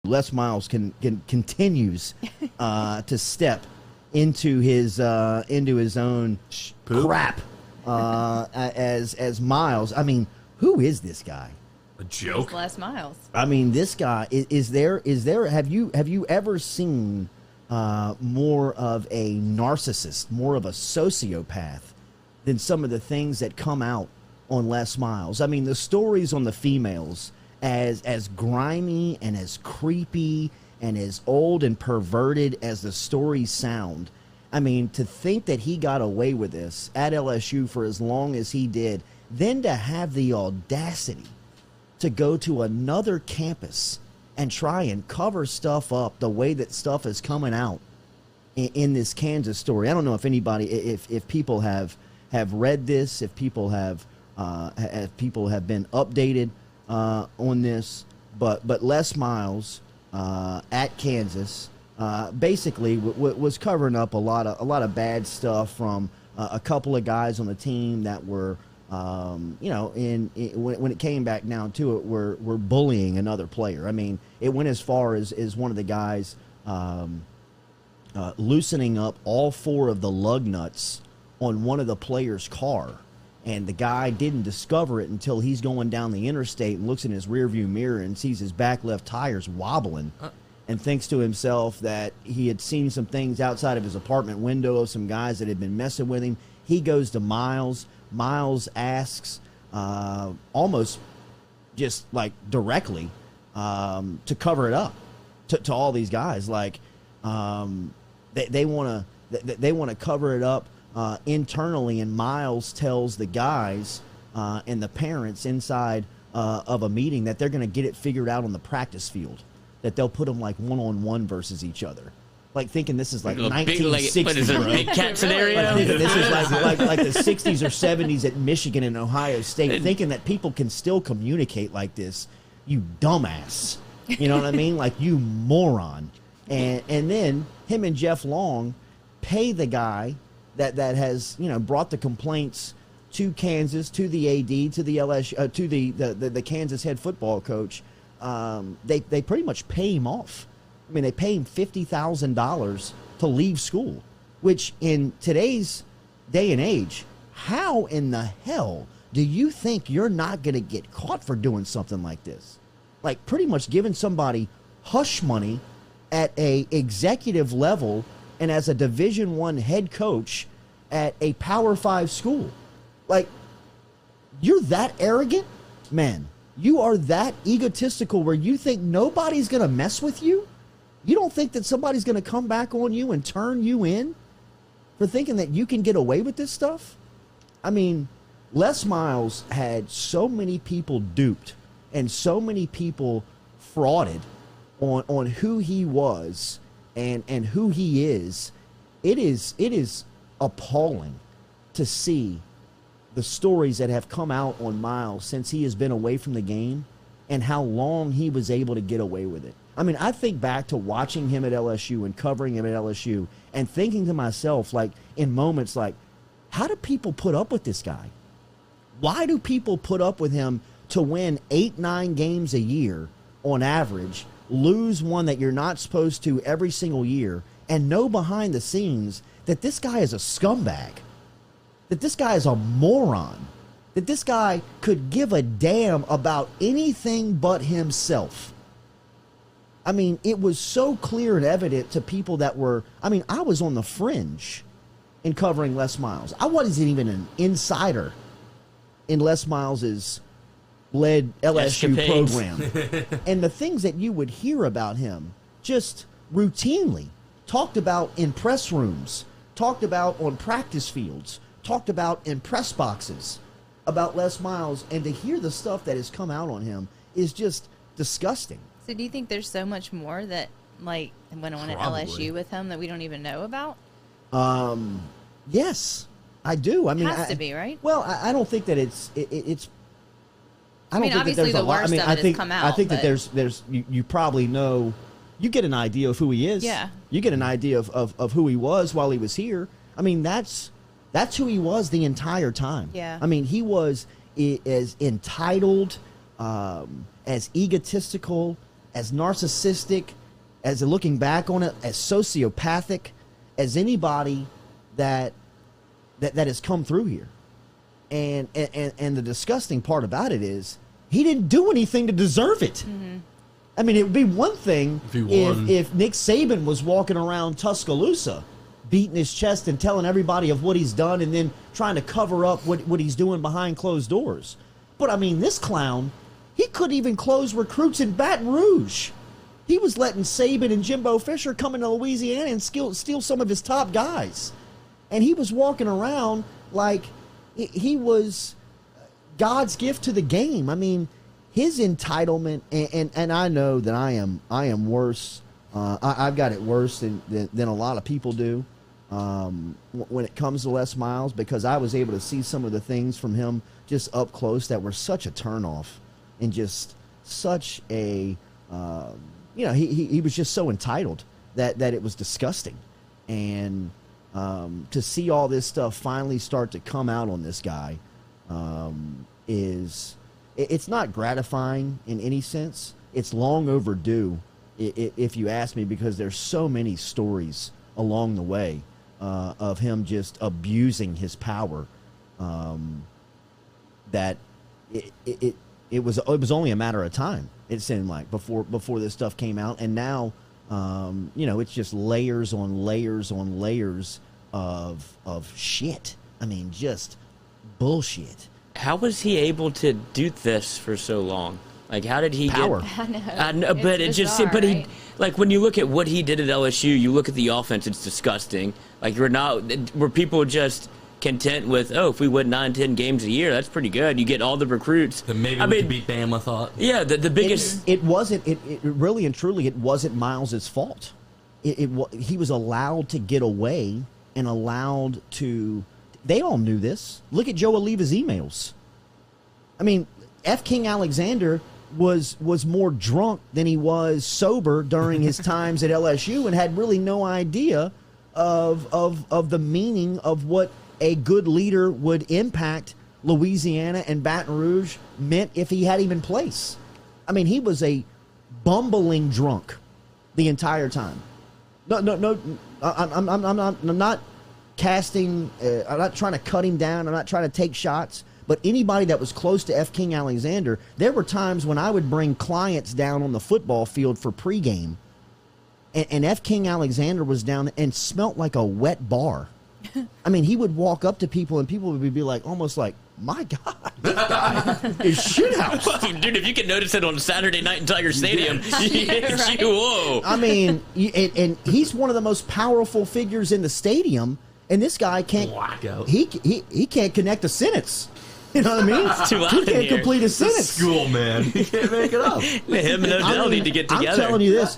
Les Miles continues to step into his own crap as Miles. I mean, who is this guy? A joke. It's Les Miles. I mean, this guy is there. Have you ever seen more of a narcissist, more of a sociopath than some of the things that come out on Les Miles? I mean, the stories on the females, as grimy and as creepy and as old and perverted as the stories sound. I mean, to think that he got away with this at LSU for as long as he did, then to have the audacity to go to another campus and try and cover stuff up the way that stuff is coming out in this Kansas story. I don't know if anybody, if people have read this, if people have been updated on this, but Les Miles at Kansas basically was covering up a lot of bad stuff from a couple of guys on the team that were when it came back down to it, were bullying another player. I mean, it went as far as one of the guys loosening up all 4 of the lug nuts on one of the players' car. And the guy didn't discover it until he's going down the interstate and looks in his rearview mirror and sees his back left tires wobbling and thinks to himself that he had seen some things outside of his apartment window of some guys that had been messing with him. He goes to Miles. Miles asks almost just like directly to cover it up to all these guys. Like they want to cover it up internally, and Miles tells the guys and the parents inside of a meeting that they're going to get it figured out on the practice field, that they'll put them like one-on-one versus each other. Like thinking this is like 1960s, what is it, a cat scenario? Like thinking this is like the 60s or 70s at Michigan and Ohio State, thinking that people can still communicate like this. You dumbass. You know what I mean? Like, you moron. And then him and Jeff Long pay the guy that has, brought the complaints to Kansas, to the AD, to the LSU, to the Kansas head football coach. They pretty much pay him off. I mean, they pay him $50,000 to leave school, which in today's day and age, how in the hell do you think you're not going to get caught for doing something like this? Like, pretty much giving somebody hush money at a executive level and as a Division I head coach at a Power 5 school. Like, you're that arrogant? Man, you are that egotistical where you think nobody's going to mess with you? You don't think that somebody's going to come back on you and turn you in for thinking that you can get away with this stuff? I mean, Les Miles had so many people duped and so many people frauded on who he was and who he is. It is appalling to see the stories that have come out on Miles since he has been away from the game and how long he was able to get away with it. I mean, I think back to watching him at LSU and covering him at LSU and thinking to myself, like, in moments like, how do people put up with this guy? Why do people put up with him to win 8-9 games a year on average, lose one that you're not supposed to every single year, and know behind the scenes that this guy is a scumbag, that this guy is a moron, that this guy could give a damn about anything but himself? I mean, it was so clear and evident to people that were, I mean, I was on the fringe in covering Les Miles. I wasn't even an insider in Les Miles's led LSU program. And the things that you would hear about him just routinely talked about in press rooms, talked about on practice fields, talked about in press boxes about Les Miles, and to hear the stuff that has come out on him is just disgusting. So do you think there's so much more that, like, went on at LSU with him that we don't even know about? Yes, I do. I mean, it has to be, right? Well, I don't think that it's. I don't think obviously that there's a lot. I mean, I think come out, I think that there's you probably know. You get an idea of who he is. Yeah. You get an idea of who he was while he was here. I mean, that's who he was the entire time. Yeah. I mean, he was as entitled, as egotistical, as narcissistic, as looking back on it, as sociopathic as anybody that has come through here. And the disgusting part about it is he didn't do anything to deserve it. Mm-hmm. I mean, it would be one thing if Nick Saban was walking around Tuscaloosa beating his chest and telling everybody of what he's done and then trying to cover up what he's doing behind closed doors. But, I mean, this clown, he couldn't even close recruits in Baton Rouge. He was letting Saban and Jimbo Fisher come into Louisiana and steal some of his top guys. And he was walking around like he was God's gift to the game. I mean, his entitlement, and I know that I am worse. I've got it worse than a lot of people do when it comes to Les Miles, because I was able to see some of the things from him just up close that were such a turnoff and just such a he was just so entitled that it was disgusting. And to see all this stuff finally start to come out on this guy it's not gratifying in any sense. It's long overdue, if you ask me, because there's so many stories along the way of him just abusing his power that it was only a matter of time, it seemed like, before this stuff came out. And now it's just layers on layers on layers of shit. I mean, just bullshit. How was he able to do this for so long? Like, how did he Power. I know. But it just, bizarre, but he, right? like, when you look at what he did at LSU, you look at the offense, it's disgusting. Like, were people just content with, if we win 9-10 games a year, that's pretty good. You get all the recruits. Then maybe we could beat Bama, thought. Yeah, the biggest. It wasn't. It really and truly, it wasn't Miles's fault. He was allowed to get away and allowed to. They all knew this. Look at Joe Oliva's emails. I mean, F. King Alexander was more drunk than he was sober during his times at LSU and had really no idea of the meaning of what a good leader would impact Louisiana and Baton Rouge meant if he had him in place. I mean, he was a bumbling drunk the entire time. No, I'm not casting. I'm not trying to cut him down. I'm not trying to take shots. But anybody that was close to F. King Alexander, there were times when I would bring clients down on the football field for pregame, and F. King Alexander was down and smelt like a wet bar. I mean, he would walk up to people, and people would be like, almost like, my God, this guy is shithouse. Dude, if you can notice it on Saturday night in Tiger Stadium, Right. whoa. I mean, and he's one of the most powerful figures in the stadium, and this guy can't. Wacko. He can't connect a sentence. You know what I mean? It's too loud He in can't here. complete a It's a sentence. school, man. You can't make it up. Him and Odell need to get together. I'm telling you this.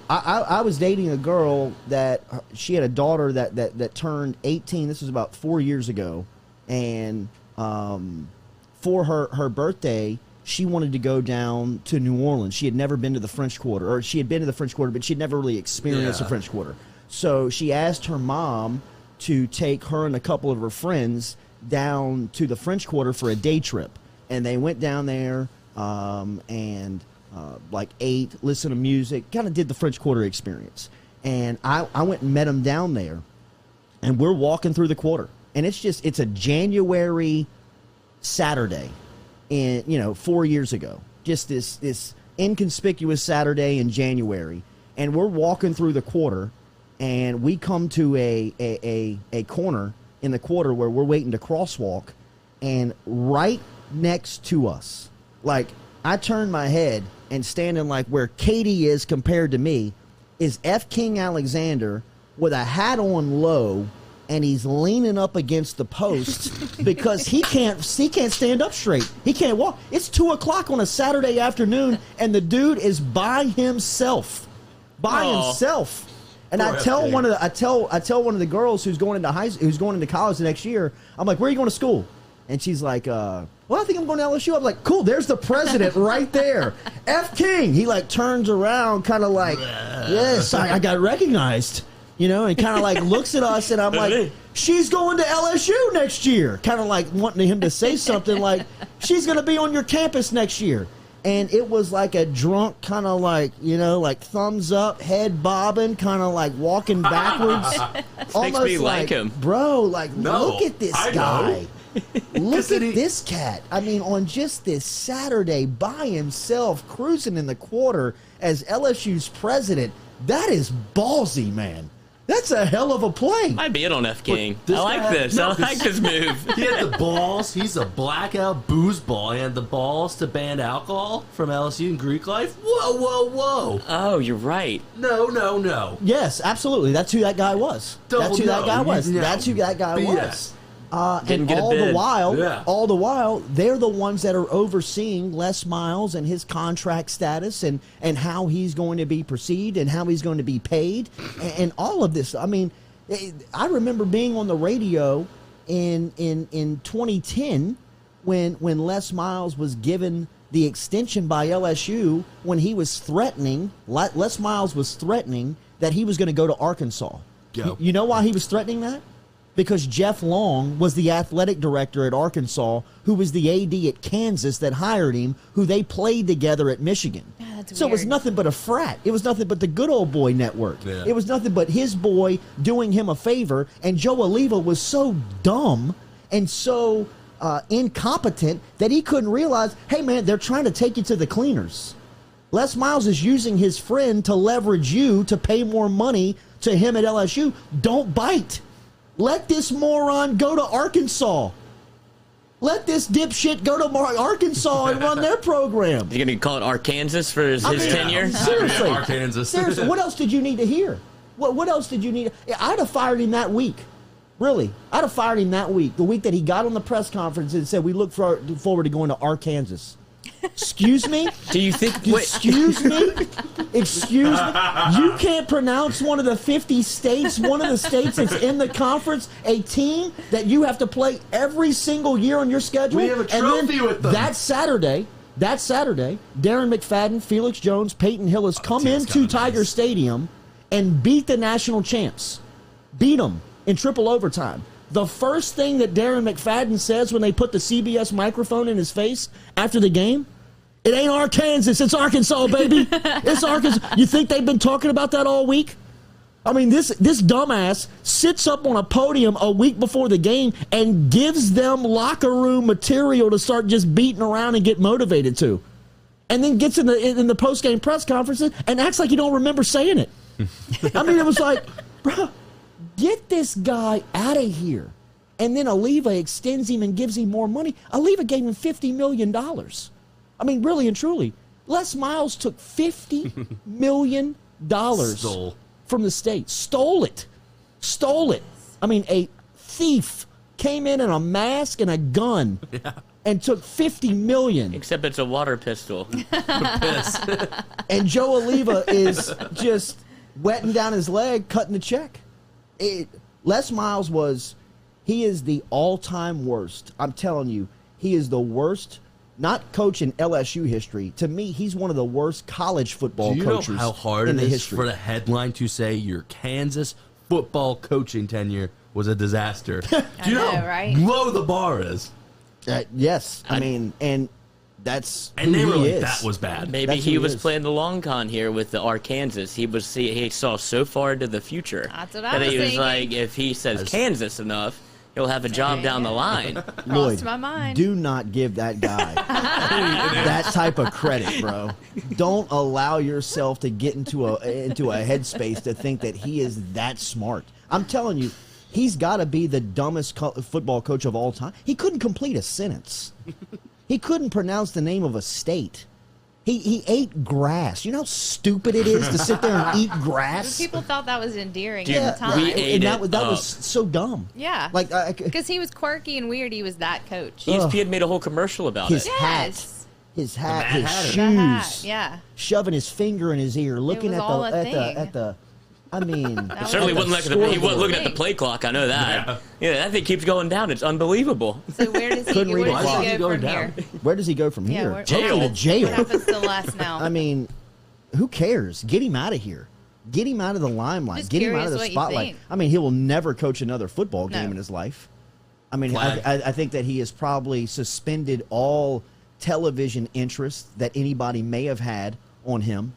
I was dating a girl that she had a daughter that turned 18. This was about 4 years ago, and for her birthday, she wanted to go down to New Orleans. She had never been to the French Quarter, or she had been to the French Quarter, but she'd never really experienced the French Quarter. So she asked her mom to take her and a couple of her friends down to the French Quarter for a day trip. And they went down there and ate, listened to music, kind of did the French Quarter experience. And I went and met them down there, and we're walking through the quarter. And it's a January Saturday, 4 years ago. Just this inconspicuous Saturday in January. And we're walking through the quarter, and we come to a corner in the quarter where we're waiting to crosswalk, and right next to us, like, I turned my head, and standing like where Katie is compared to me is F. King Alexander with a hat on low, and he's leaning up against the post because he can't stand up straight. He can't walk. It's 2:00 on a Saturday afternoon, and the dude is by himself. And I tell one of the girls who's going into college the next year, I'm like, "Where are you going to school?" And she's like, "Well, I think I'm going to LSU." I'm like, "Cool, there's the president right there." F. King. He like turns around, kind of like, "Yes, I got recognized," and kind of like looks at us, and I'm like, "She's going to LSU next year," kind of like wanting him to say something like, "She's going to be on your campus next year." And it was like a drunk kind of like, like thumbs up, head bobbing, kind of like walking backwards. Makes me like him. Bro, like, No, look at this I guy. Look at he- this cat. I mean, on just this Saturday by himself, cruising in the quarter as LSU's president, that is ballsy, man. That's a hell of a play. Might be it on F King. This I like guy- this. no, I like this move. He had the balls. He's a blackout booze ball. He had the balls to ban alcohol from LSU and Greek life. Whoa, whoa, whoa. Oh, you're right. No. Yes, absolutely. That's who that guy was. That's who that guy was. That's who that guy was. Didn't And get a all bid. the while, they're the ones that are overseeing Les Miles and his contract status and how he's going to be perceived and how he's going to be paid and all of this. I mean, I remember being on the radio in 2010 when Les Miles was given the extension by LSU when he was threatening. Les Miles was threatening that he was going to go to Arkansas. Go. You know why he was threatening that? Because Jeff Long was the athletic director at Arkansas, who was the AD at Kansas that hired him, who they played together at Michigan. Yeah, that's so it was weird. nothing but a frat. It was nothing but the good old boy network. Yeah. It was nothing but his boy doing him a favor, and Joe Oliva was so dumb and so incompetent that he couldn't realize, hey, man, they're trying to take you to the cleaners. Les Miles is using his friend to leverage you to pay more money to him at LSU. Don't bite. Let this moron go to Arkansas. Let this dipshit go to Arkansas and run their program. You gonna call it Arkansas for his tenure? Seriously. Arkansas. Seriously, what else did you need to hear? What else did you need? I'd have fired him that week. Really. I'd have fired him that week. The week that he got on the press conference and said, we look forward to going to Arkansas. Excuse me? Do you think? Wait, Excuse me? Excuse me? You can't pronounce one of the 50 states, one of the states that's in the conference, a team that you have to play every single year on your schedule? We have a trophy with them. That Saturday, Darren McFadden, Felix Jones, Peyton Hillis come team's into kinda Tiger nice. Stadium and beat the national champs. Beat them in triple overtime. The first thing that Darren McFadden says when they put the CBS microphone in his face after the game, it ain't Arkansas, it's Arkansas, baby. It's Arkansas. You think they've been talking about that all week? I mean, this dumbass sits up on a podium a week before the game and gives them locker room material to start just beating around and get motivated to. And then gets in the post-game press conferences and acts like you don't remember saying it. I mean, it was like, bro, get this guy out of here. And then Oliva extends him and gives him more money. Oliva gave him $50 million. I mean, really and truly. Les Miles took $50 million from the state. Stole it. I mean, a thief came in a mask and a gun and took $50 million. except it's a water pistol. And Joe Oliva is just wetting down his leg, cutting the check. Les Miles he is the all-time worst. I'm telling you, he is the worst, not coach in LSU history. To me, he's one of the worst college football Do you coaches know how hard in it the is history. for the headline to say your Kansas football coaching tenure was a disaster? Do you know know, how right? low the bar is? Yes, I mean, and that's And who they were he like, is. that was bad. Maybe That's who he he was is. playing the long con here with the Arkansas. He saw so far into the future That's what I that was he was thinking. like, if he says Kansas enough, he'll have a job down the line. Lloyd, my mind. do not give that guy that type of credit, bro. Don't allow yourself to get into a headspace to think that he is that smart. I'm telling you, he's got to be the dumbest football coach of all time. He couldn't complete a sentence. He couldn't pronounce the name of a state. He ate grass. You know how stupid it is to sit there and eat grass? People thought that was endearing Dude, at the time. we ate and it that was up. so dumb. Yeah. Like Because he was quirky and weird. He was that coach. ESPN made a whole commercial about his it. Yes. his hat, Mad his Hatter. shoes, The hat, yeah. shoving his finger in his ear, looking was at all a thing. the. I mean, was Certainly At wasn't the looking at he wasn't scoreboard. looking at the play clock. I know that. Yeah, that thing keeps going down. It's unbelievable. So where does Couldn't he, read where the does clock. he He's go going from down. here? where does he go from here? where- Hopefully to jail. What happens to Les now? I mean, who cares? Get him out of here. Get him out of the limelight. Just Get him out of curious the what you spotlight. think. I mean, he will never coach another football game No. in his life. I mean, Flag. I think that he has probably suspended all television interest that anybody may have had on him.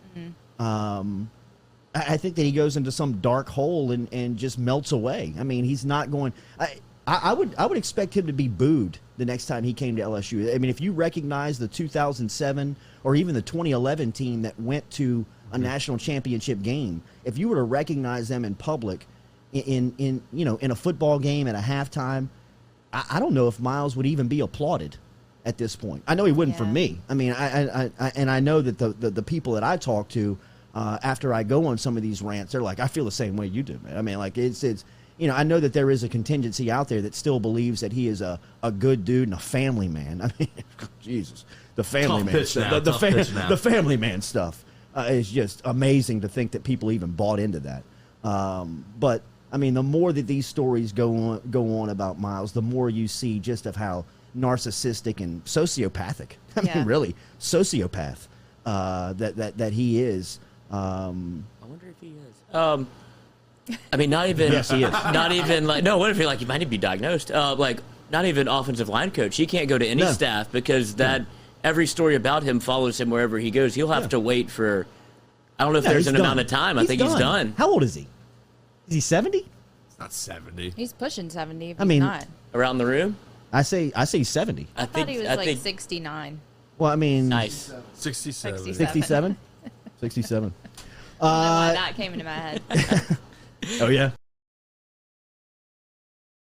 I think that he goes into some dark hole and just melts away. I mean, he's not going. I would expect him to be booed the next time he came to LSU. I mean, if you recognize the 2007 or even the 2011 team that went to a national championship game, if you were to recognize them in public, in a football game at a halftime, I don't know if Miles would even be applauded at this point. I know he wouldn't for me. I mean, I know that the people that I talk to after I go on some of these rants, they're like, I feel the same way you do, man. I mean, like it's I know that there is a contingency out there that still believes that he is a good dude and a family man. I mean, Jesus, the family man stuff. The family man stuff is just amazing to think that people even bought into that. But I mean, the more that these stories go on about Miles, the more you see just of how narcissistic and sociopathic. I mean, really sociopath that he is. I wonder if he is. I mean, not even. Yes, he is. Not even like. No, what if he might even be diagnosed? Like, not even offensive line coach. He can't go to any staff because every story about him follows him wherever he goes. He'll have to wait for. I don't know if there's an amount of time. I think he's done. How old is he? Is he 70? It's not 70. He's pushing 70. If I mean, he's not. Around the room. I say 70. I thought he was like 69. Well, I mean, Nice. 67. 67. 67. That came into my head. Oh yeah.